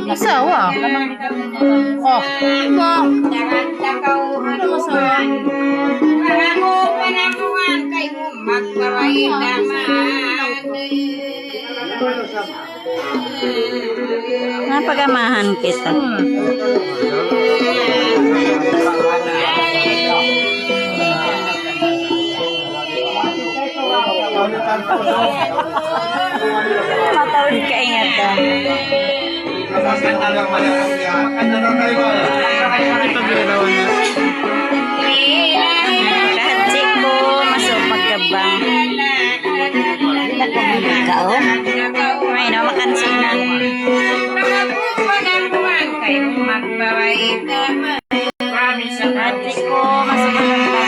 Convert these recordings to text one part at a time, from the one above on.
Asawa. Oh. Napagamahan kita. Matawid ka ingatan. Kahit ko masuk magkabang. Kau? May no makan sina. Kahit ko masuk magkabang.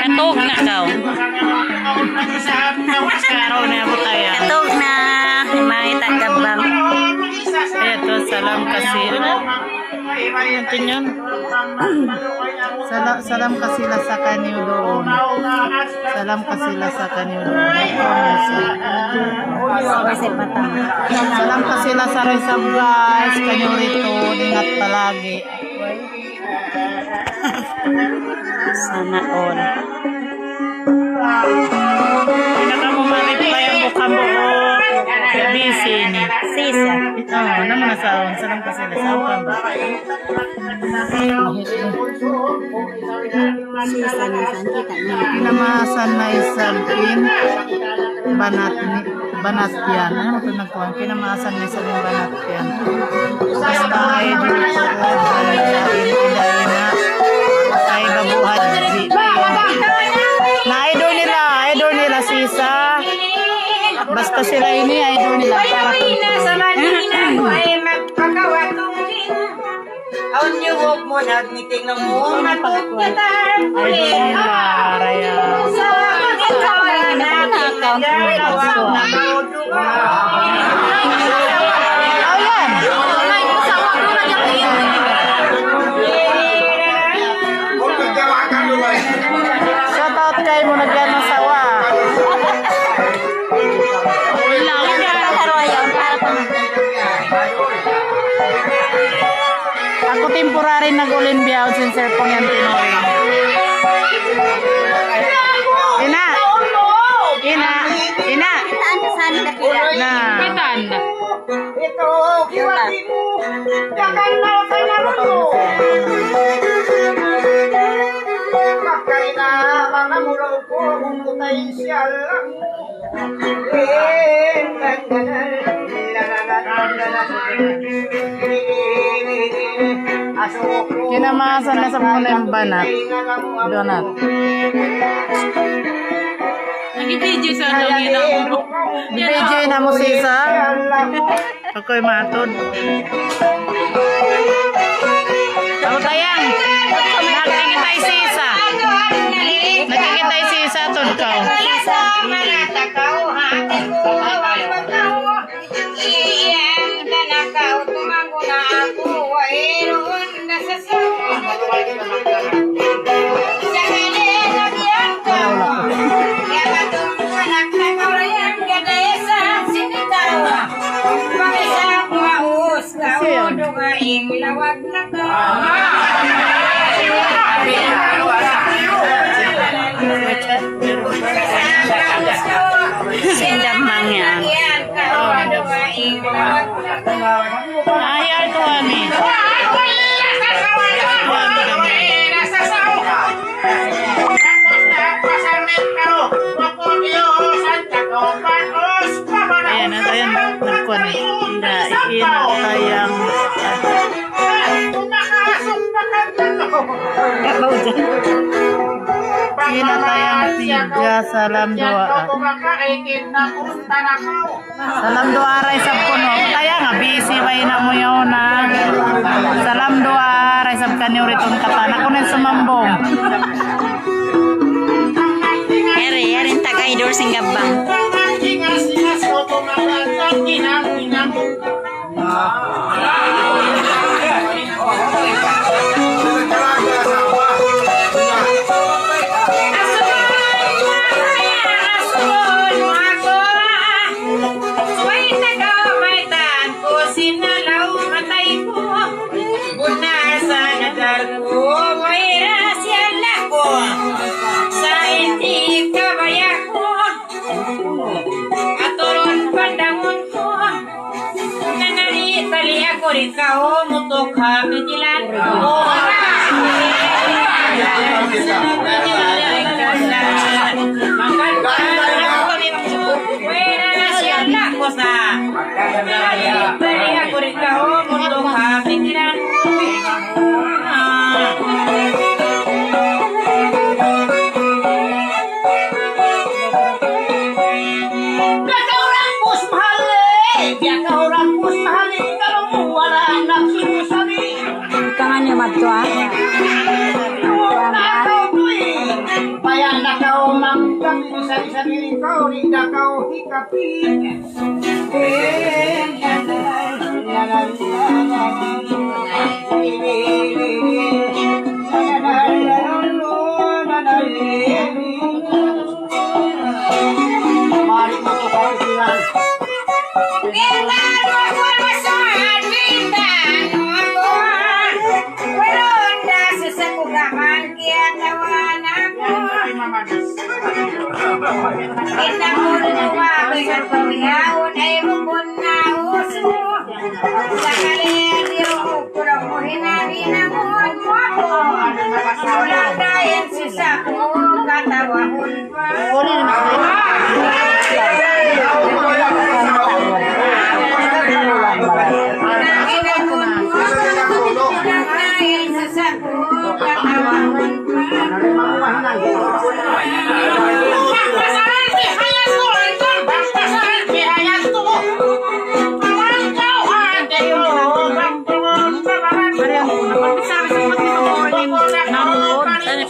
Katog na kau. Katog na. May tagabang. Ito, salam kasi. Natin yun. Salam kasi la sa kanyo doon. Salam kasi la sa kanyo doon. Salam kasi la sa resab guys. Kanyo rito. Ingat palagi. Sana all. Pinakamumalit pa yung bukang buo. Busy ni. Sisa. Oo, naman nasaon. Salam kasi la sa ukan ba? Sisa na san kita na. Pinamasan na isang banat yan. Ano ito nagkuhan? Pinamasan na isang banat yan. Basta ay dito ay babuhat na idol nila sisa. Basta sila ini idol nila para Aun niyo huwag mo na meeting ng mo matut kita. idol nila raya. Shoutout kay mo nagyan ng sawa. Ako temporary nag-ulin biyawd sin Sir Pong yan Pinoy. Ina. Saan ka kila? Na. Ito, kiwati mo. Yakan na kay naruto. Makaina mga mulaw ko kung potensyal. Kinamasan na sa muna yung banat. Donat. Nag-video sa langit ako. BJ na mo sisa. Ako'y matod. Ako tayang. Nakikitay sisa. Nakikitay sisa ton ka. Sendam mangan. Ayan ito ani. Ayan, ayan, nagkuhan eh. Inatayang inatayang tiga salam doa. Salam doa ray sab kuno. Kaya nga busy ba ina mo yun na. Salam doa ray sab kanyo ritong tapan. Ako na sumambong. Eri tagaydor sing gabang. Kau mutuk kami jilat. Tangan niyo madwa. Bayang na kau mangkap sa diri kau, rinda kau hikapin. Mari mo kapitiran.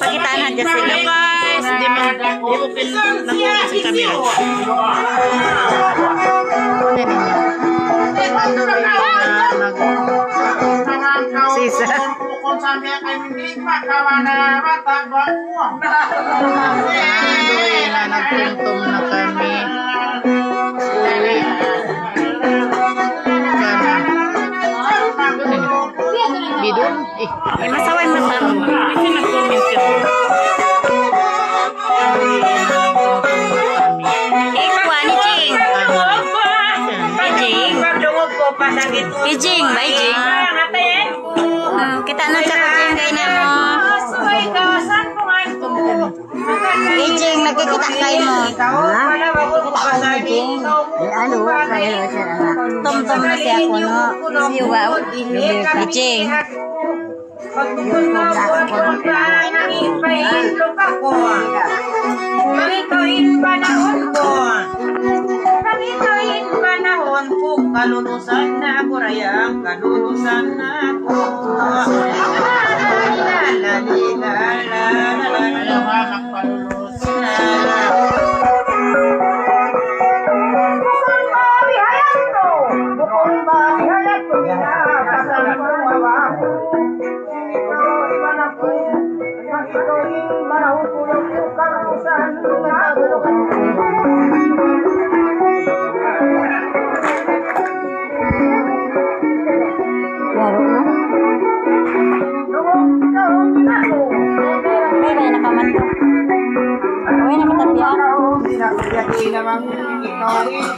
Pakitaan aja sila guys. I-open na po sa camera. Sisa. Nagtungtong na kami. Bidon? Masaway masam. Kasi nag-comment yun. Kuha ni Jing. Jing. Jing, bye Jing. Kita na tsaka Jing kayo na mo. Jing, nagkikita kayo mo. Tom-tom na siya ko no. Siwaw. Jing. Kalulusan na ako rayang, kalulusan na ako.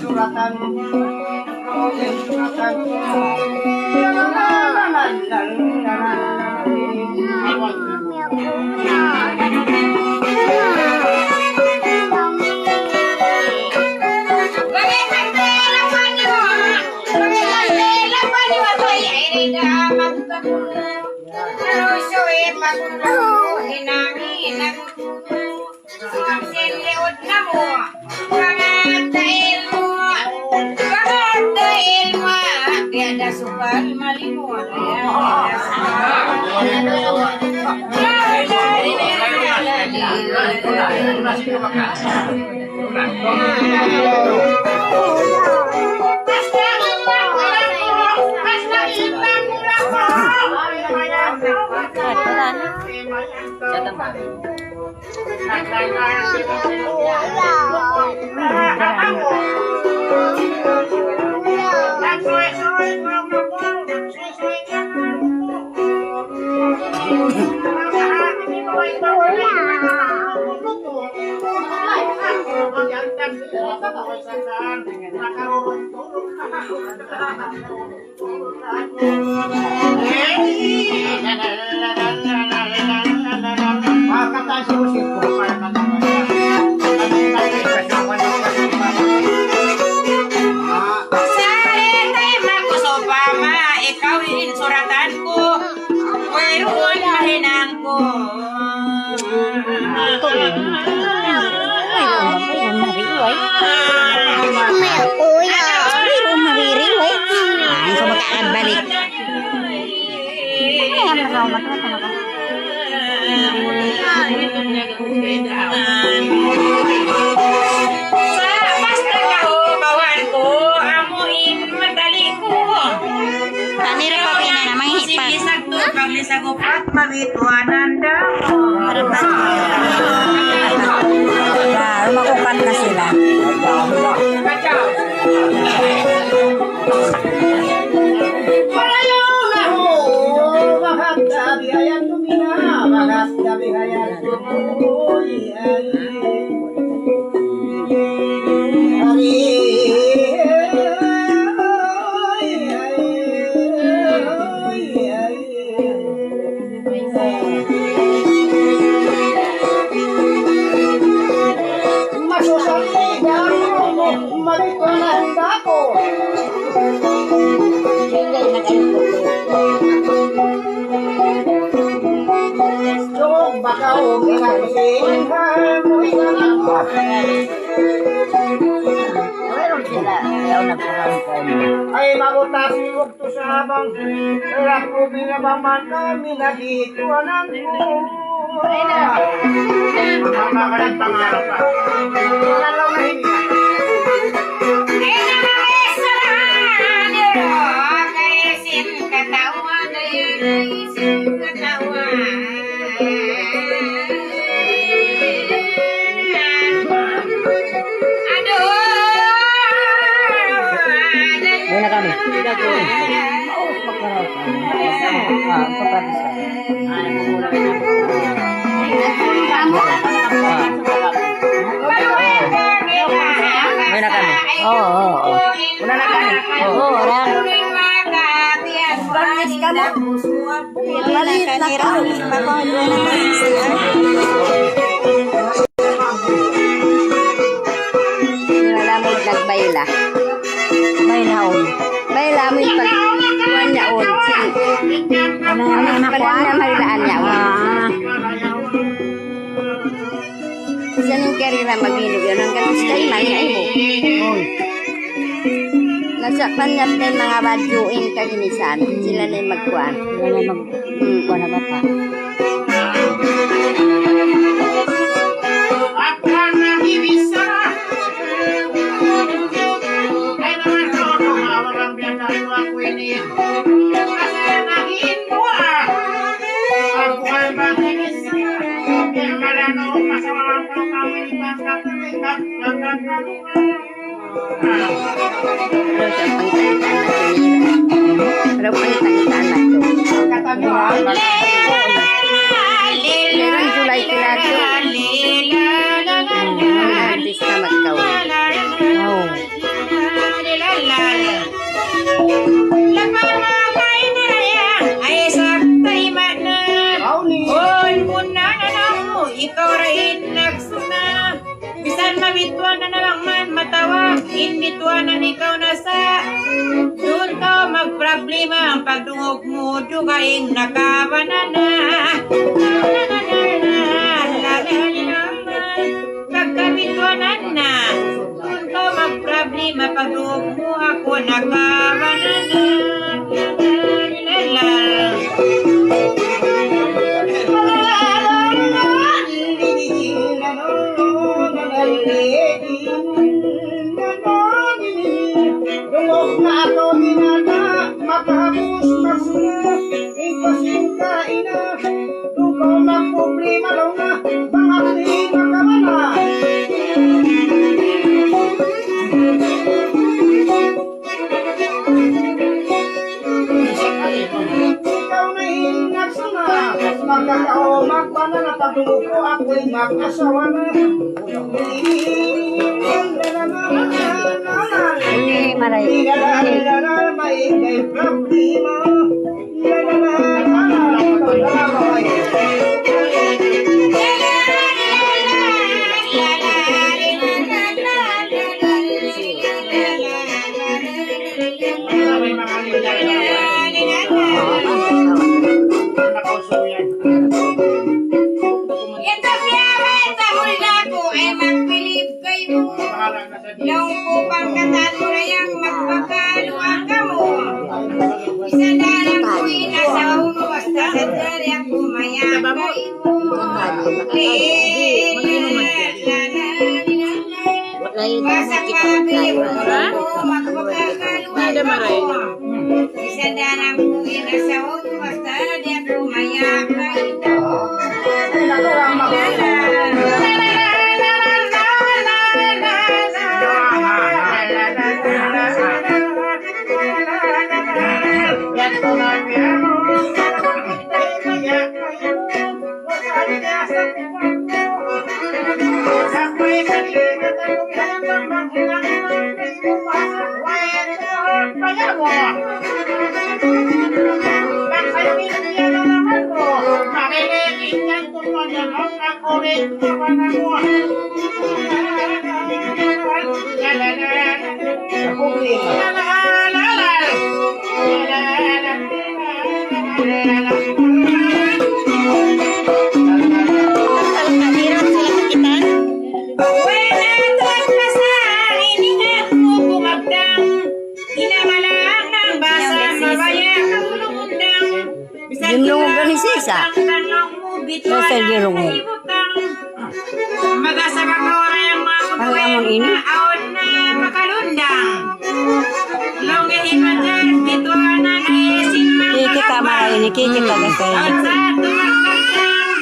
Suratan Lumakukan na sila. Ay mabutasi waktu sahabang laku binabang kami nagituanan ko. Mamakan pangarap pa. Lalaw na hindi. Nagbayla. May naon. Bayla mo yung pagkuhan niya on. Ano na marilaan niya on. Isa nung karira mag-inog yun. Hanggang gusto ay manya mo. Nasa panyap na yung mga badyuing kaginisan. Sila na yung magkuhan. Sila na yung magkuhan na bata. Pero pangitang-itaan na ito. Meron July Pilato. Mga artista magkawin. La Minsan mabituan na nalang man matawag, inbituan na ikaw na sa doon ka magproblema ang pagdungog mo, dugaing nakabanana. Pagkabituanan na, doon ka magproblema pagdungog mo, ako nakabanana. Dungog na ako minana, makahapos magsuna, imposin ka ina. Doon ko magproblema daw na, mga makamana. Ikaw na hinagsana, magkakaomag pa na napagdungog ko, ako'y mag-asawa na. Ini maray. Yung upang katato na yung magpakaluan ka mo. Isa na lang ko inasa uno basta sa dari ang kumayang kayo. Basta pabili mo magpakaluan ka mo. Isa na lang ko inasa uno basta dari ang kumayang kayo. Yung lungog na ni Sisa. Nasa lungog. Mag-asa ka kawara yung mga Ang ini? aon na makalundang. Longihin mo dyan, bituan na naisin mga Kiki ka maray ni Kiki ka gasay. aon sa tumakagdang.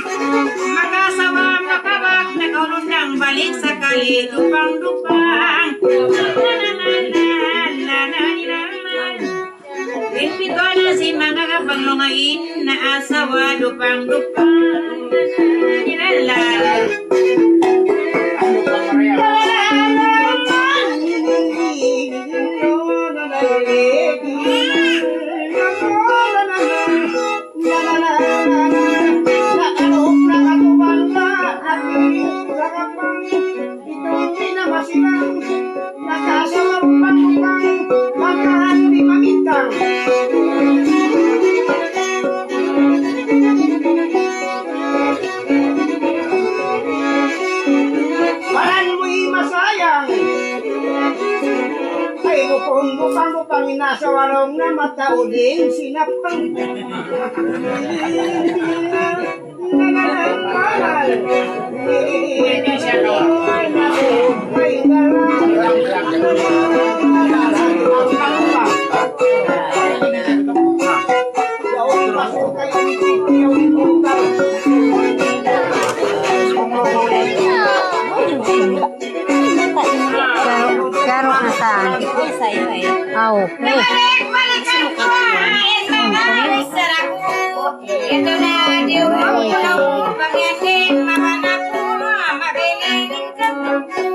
Mag-asawa makabak, nakalundang balik sa kali, lupang-lupang. Bituan na si mga kapanglungain na asawa, lupang-lupang. Bupang nasa warong na mataudin sinapang Karo na ta. Aw. Balik sa kuhain, mga saraku. Ito na, diulo, pagyakin, mga naku, mabiling kapuku.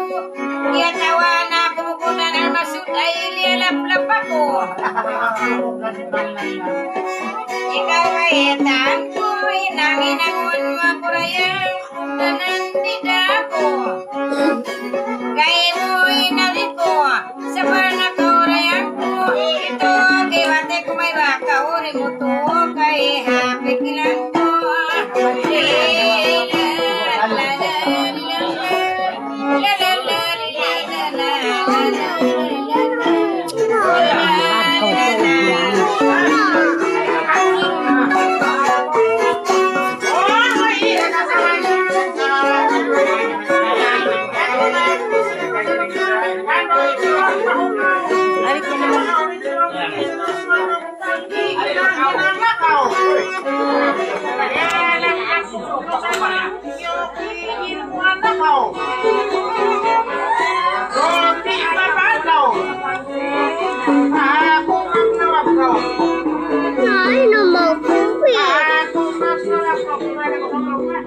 Iyatawa na kumukunan ang masud ay lialap-lap ako. Ikaw kayetan ko, inanginangon mo kurayang, nanandida ako. Gaya mo inawit ko sa panakurayan ko. Ito kay wate ko may baka uri mo to kay happy kilan ko.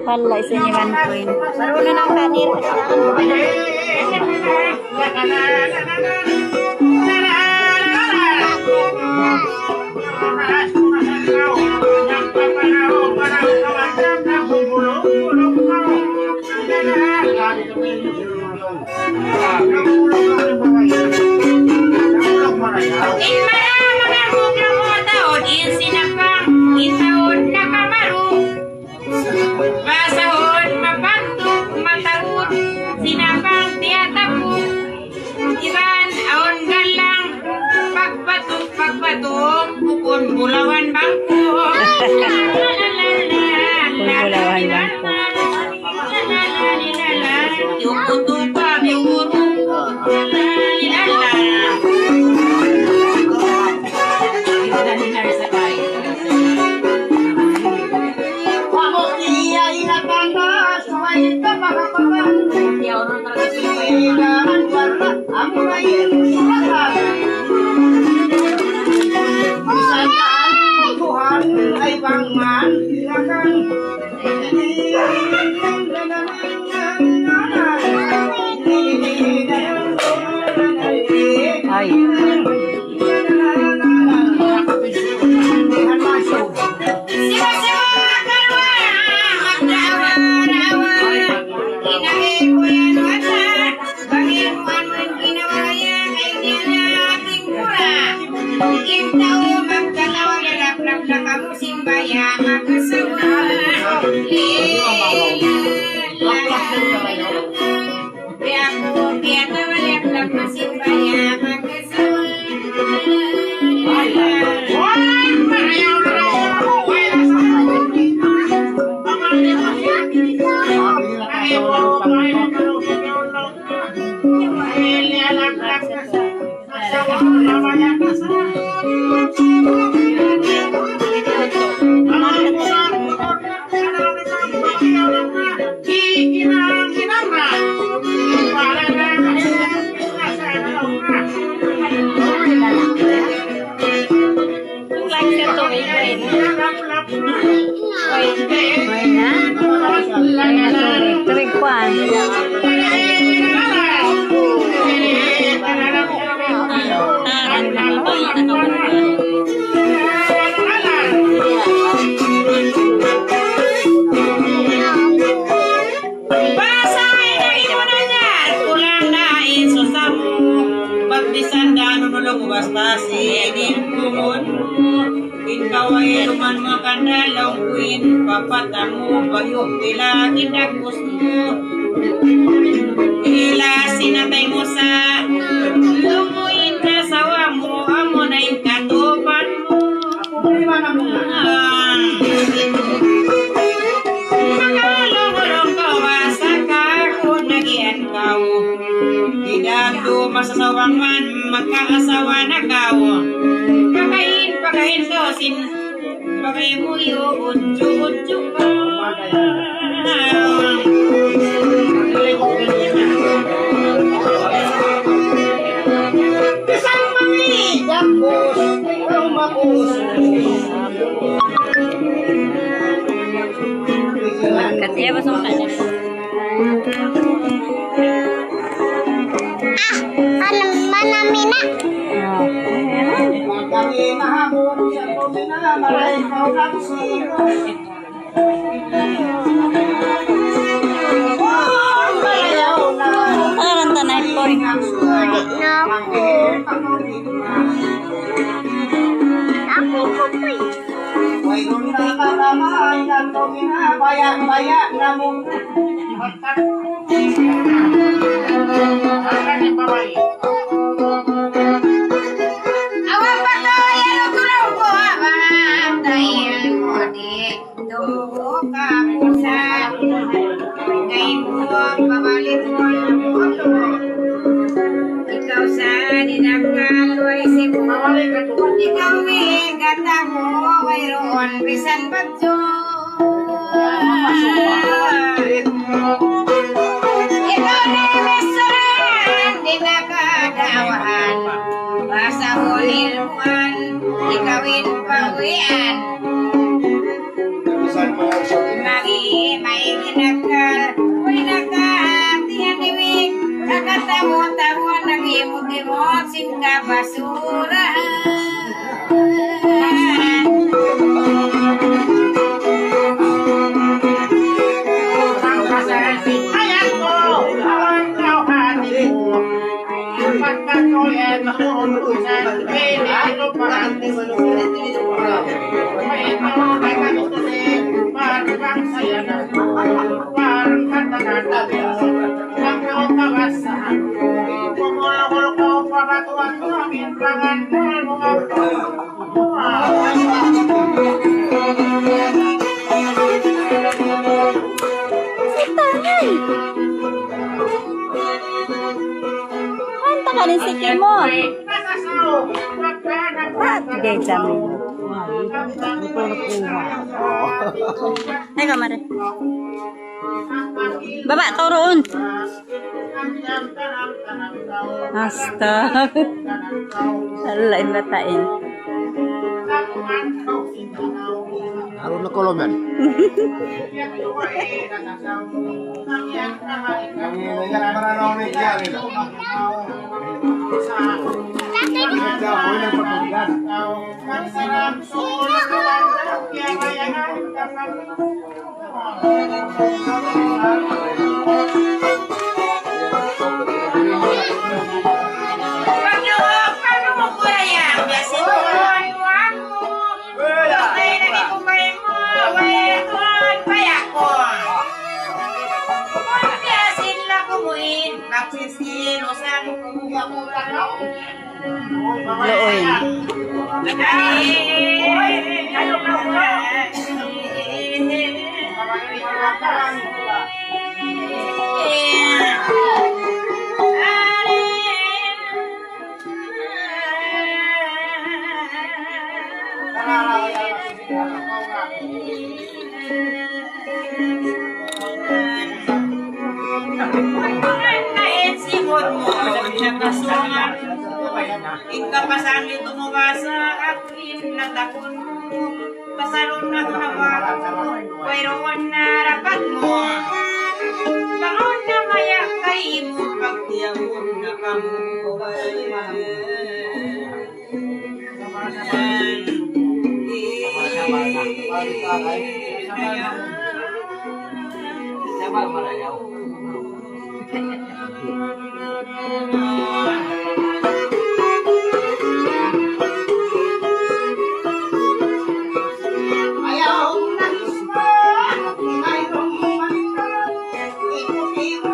Pala isa ni Van Queen. Marunong ng kanir. Bulawan bangko. Bulawan bangko. Yung putong pa, yung urong. Ay bangman silakan. Ay. Papatamu bayok bila tidak gusto ila sinatay mo sa lumuin na sawa mo amo na yung katupan mo makalungulong kawa sa kakot nagian kau tidak tu masasawang man magkaasawa na kau pakain dosin bagay mo yung unju ka. Isang mamigap ko, ikaw mapuso. Kasi ba sa kanya? Manamina. Kami mahabon sa kumina, maray ikaw kapsiro. Ano lang tanay? Ako. Ako ko pa. Mayroon na katamay na tumina-bayak-bayak na mo. Awang patoy, ano tulong ko abang dahil mo di tumo ka pusa. Ngayon mo pabalik mo ikaw sa dinagkaloy si mo. Ikaw gata mo mayroon bisan bagyo. Ikaw ni Misaran di nakadawaan. Basa hulilmuan, ikawin pangwian. Magi may ginakal, may nakahatihan iwig. Nakatamo-tamo, nag-imot-imot, singka basura. Ayan ko, awan kau hati mo. Pagkat ko yan makuulusan, pinilo pa. May ito ay katutusin, parang saya na. Parang katanan, ang kautawas sa ako. Kumulong ko pabatuan ko, minrangan mo mga Kanta ka rin si Kimo. Hindi, dami. Ay, kamari. Baba, turoon. Hasta. Alain batain. Harus na kolomen. Paano mo ko yan? Yasin mo, iwan mo. Patay na di kumay mo, wayakon, payakon. Kung yasin lang kumuin, magsisilos ang kumuha mo tanaw. Looy. Ikapasan dito mo ba sa akin na takon mo? Pasaron na ko na ba? Mayroon na rapat mo. Bangon na maya kay mo pagtiyawon na ayaw na mismo, mayroong malikot, ikutin